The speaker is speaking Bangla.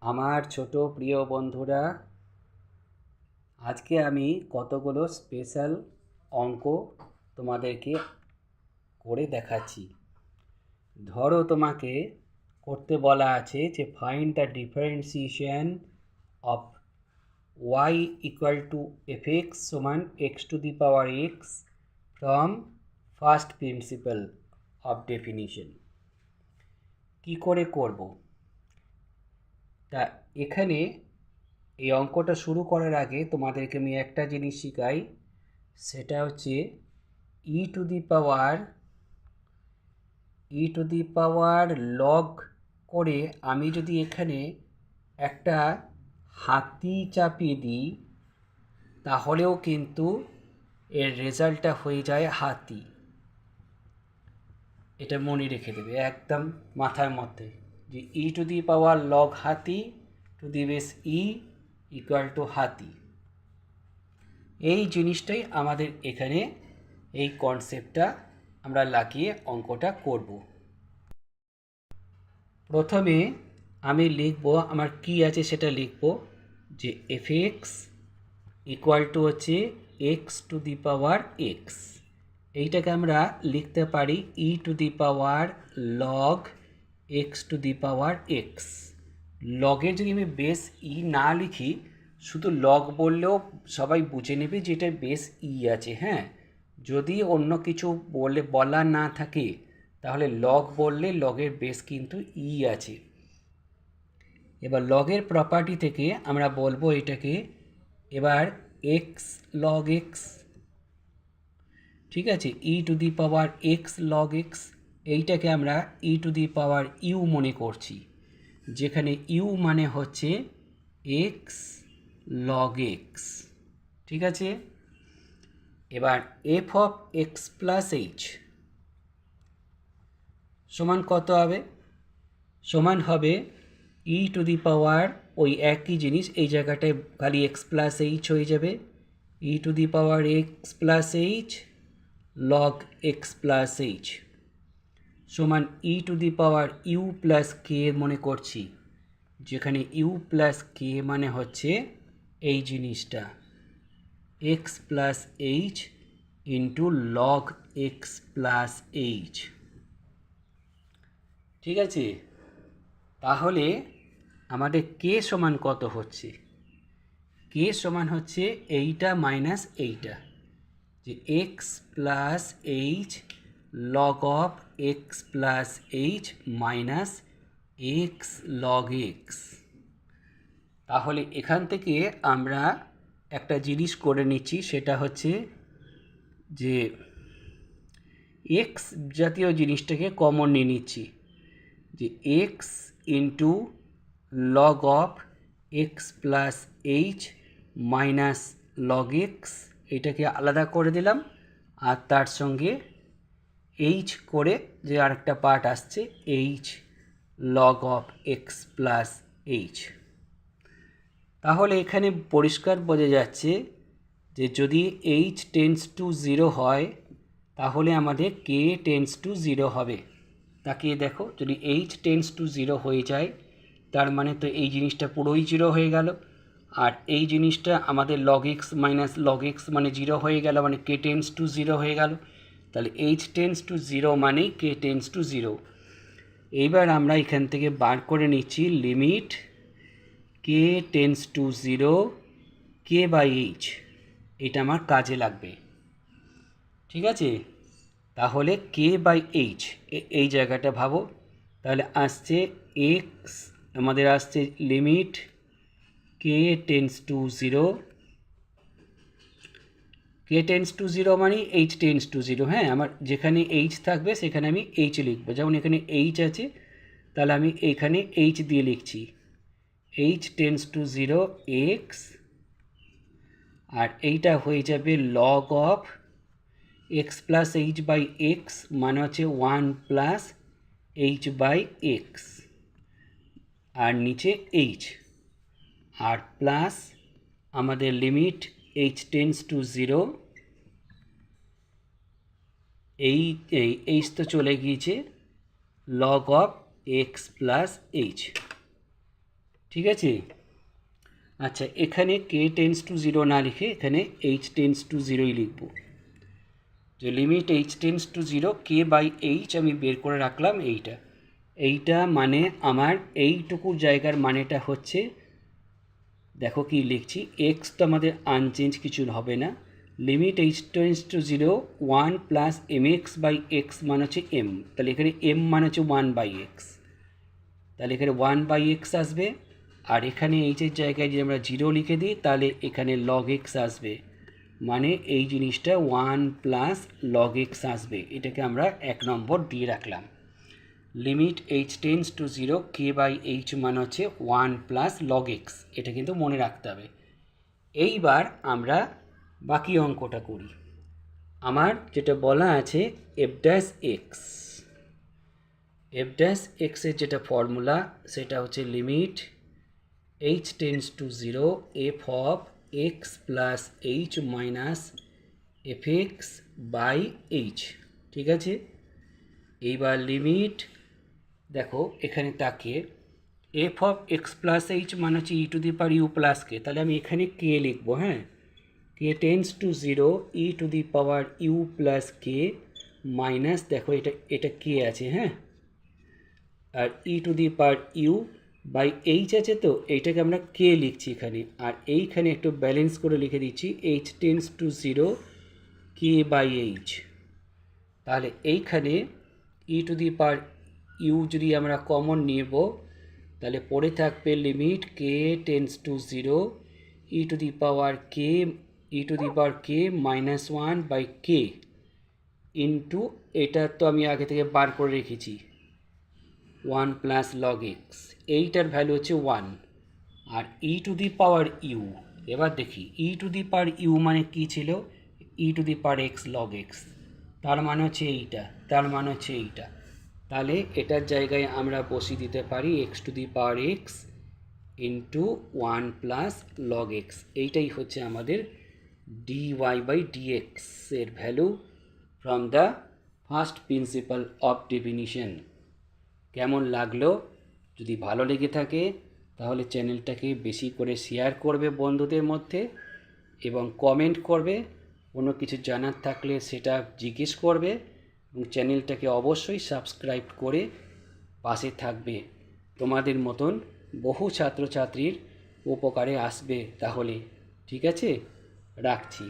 আমার ছোট প্রিয় বন্ধুরা, আজকে আমি কতগুলো স্পেশাল অঙ্ক তোমাদেরকে করে দেখাচ্ছি। ধরো তোমাকে করতে বলা আছে যে find the differentiation of y equal to f x সমান x to the power x from first principle of definition. কী করে করব? তা এখানে এই অঙ্কটা শুরু করার আগে তোমাদেরকে আমি একটা জিনিস শেখাই, সেটা হচ্ছে e to the power log করে আমি যদি এখানে একটা হাতি চাপিয়ে দিই তাহলেও কিন্তু এর রেজাল্টটা হয়ে যায় হাতি। এটা মনে রেখে দেবে একদম মাথার মধ্যে, যে ই টু দি পাওয়ার লগ হাতি to the base E equal to হাতি। এই জিনিসটাই আমাদের এখানে এই কনসেপ্টটা আমরা লাগিয়ে অঙ্কটা করব। প্রথমে আমি লিখব, আমার কি আছে সেটা লিখব, যে এফ এক্স ইকুয়াল টু হচ্ছে x to the power x. এইটাকে আমরা লিখতে পারি e to the power log x to the power x. লগের যদি আমি বেস ই না লিখি, শুধু লগ বললেও সবাই বুঝে নেবে যে এটা বেস ই আছে। হ্যাঁ, যদি অন্য কিছু বলা না থাকে তাহলে লগ বললে লগের বেস কিন্তু ই আছে। এবার লগের প্রপার্টি থেকে আমরা বলবো এটাকে এবার এক্স লগ এক্স, ঠিক আছে, e to the power x log x. এইটাকে আমরা ই টু দি পাওয়ার ইউ মনে করছি, যেখানে ইউ মানে হচ্ছে এক্স লগ এক্স। ঠিক আছে, এবার F of x plus h সমান কত হবে? সমান হবে ই টু দি পাওয়ার ওই একই জিনিস, এই জায়গাটায় খালি এক্স প্লাস এইচ হয়ে যাবে, e to the power x plus h log x plus h সমান e to the power u plus k মনে করছি, যেখানে ইউ প্লাস কে মানে হচ্ছে এই জিনিসটা x plus H into log x plus h. ঠিক আছে, তাহলে আমাদের কে সমান কত হচ্ছে? কে সমান হচ্ছে এইটা মাইনাস এইটা, যে x plus h log of x plus h minus x log x. তাহলে এখান থেকে আমরা একটা জিনিস করে নিচ্ছি, সেটা হচ্ছে যে এক্স জাতীয় জিনিসটাকে কমন নিয়ে নিচ্ছি, যে x into log of x plus h minus log x, এটাকে আলাদা করে দিলাম, আর তার সঙ্গে এইচ করে যে আরেকটা পার্ট আসছে H log of x plus H. তাহলে এখানে পরিষ্কার বোঝা যাচ্ছে যে যদি এইচ টেন্স টু 0 হয় তাহলে আমাদের কে টেন্স টু 0 হবে। তাকিয়ে দেখো, যদি এইচ টেন্স টু 0 হয়ে যায় তার মানে তো এই জিনিসটা পুরোই 0 হয়ে গেল, আর এই জিনিসটা আমাদের log x minus log x মানে 0 হয়ে গেল, মানে কে টেন্স টু 0 হয়ে গেল। তাহলে এইচ টেন্স টু 0 মানেই কে টেন্স টু 0। এইবার আমরা এখান থেকে বার করে নিচ্ছি limit k tends to 0 k by h, এটা আমার কাজে লাগবে। ঠিক আছে, তাহলে কে বাই এইচ এই জায়গাটা ভাবো, তাহলে আসছে এক্স, আমাদের আসছে limit k tends to 0, K tends to 0 মানে এইচ টেন্স টু 0। হ্যাঁ, আমার যেখানে এইচ থাকবে সেখানে আমি এইচ লিখবো, যেমন এখানে এইচ আছে তাহলে আমি এখানে এইচ দিয়ে লিখছি এইচ টেন্স টু 0 এক্স, আর এইটা হয়ে যাবে log of x plus h by x মানে হচ্ছে 1 প্লাস এইচ বাই এক্স, আর নিচে এইচ, আর প্লাস আমাদের limit h tends to 0, h তো চলে গিয়েছে, log of x plus h. ঠিক আছে। আচ্ছা, এখানে কে টেন্স টু জিরো না লিখে এখানে এইচ টেন্স টু জিরোই লিখব। যে limit h tends to zero k by h আমি বের করে রাখলাম এইটা মানে আমার এইটুকু জায়গার মানেটা হচ্ছে, দেখো কি লিখছি, এক্স তো আমাদের আনচেঞ্জ কিছু হবে না, limit h tends to zero one plus m x by x মানে হচ্ছে এম, তাহলে এখানে এম মানে হচ্ছে ওয়ান বাই এক্স, তাহলে এখানে ওয়ান বাই এক্স আসবে। আর এখানে এইচের জায়গায় যদি আমরা জিরো লিখে দিই তাহলে এখানে লগ এক্স আসবে, মানে এই জিনিসটা ওয়ান প্লাস লগ এক্স আসবে। এটাকে আমরা 1 নম্বর দিয়ে রাখলাম। Limit h tends to zero k by h মানে হচ্ছে ওয়ান প্লাস লগ এক্স, এটা কিন্তু মনে রাখতে হবে। এইবার আমরা বাকি অঙ্কটা করি। আমার যেটা বলা আছে f dash x, f dash এক্সের যেটা ফর্মুলা সেটা হচ্ছে limit h tends to zero f of x plus h minus f x by h. ঠিক আছে, এইবার লিমিট দেখো এখানে তাকিয়ে, f of x plus h মানে হচ্ছে e to the power u plus k, তাহলে আমি এখানে কে লিখবো। হ্যাঁ, k tends to zero e to the power u plus k minus, দেখো এটা কে আছে, হ্যাঁ, আর e to the power u by h আছে, তো এইটাকে আমরা কে লিখছি এখানে, আর এইখানে একটু ব্যালেন্স করে লিখে দিচ্ছি h tends to zero k by h. তাহলে এইখানে ই টু দি পাওয়ার ইউ যদি আমরা কমন নেব তাহলে পড়ে থাকবে limit k tends to zero e to the power k minus one by k into, এটা তো আমি আগে থেকে বার করে রেখেছি, ওয়ান প্লাস লগ এক্স, এইটার ভ্যালু হচ্ছে ওয়ান, আর e to the power u, এবার দেখি ই টু দি পাওয়ার ইউ মানে কী ছিল, e to the power x log x, তার মানে হচ্ছে এইটা, তার মানে হচ্ছে এইটা। তাহলে এটার জায়গায় আমরা বসিয়ে দিতে পারি x to the power x into one plus log x, এইটাই হচ্ছে আমাদের dy বাই dx এর value from the first principle of definition. কেমন লাগলো? যদি ভালো লেগে থাকে তাহলে চ্যানেলটাকে বেশি করে শেয়ার করবে বন্ধুদের মধ্যে এবং কমেন্ট করবে, কোনো কিছু জানার থাকলে সেটা জিজ্ঞেস করবে, এবং চ্যানেলটাকে অবশ্যই সাবস্ক্রাইব করে পাশে থাকবে। তোমাদের মতন বহু ছাত্রছাত্রীর উপকারে আসবে তাহলে। ঠিক আছে, রাখছি।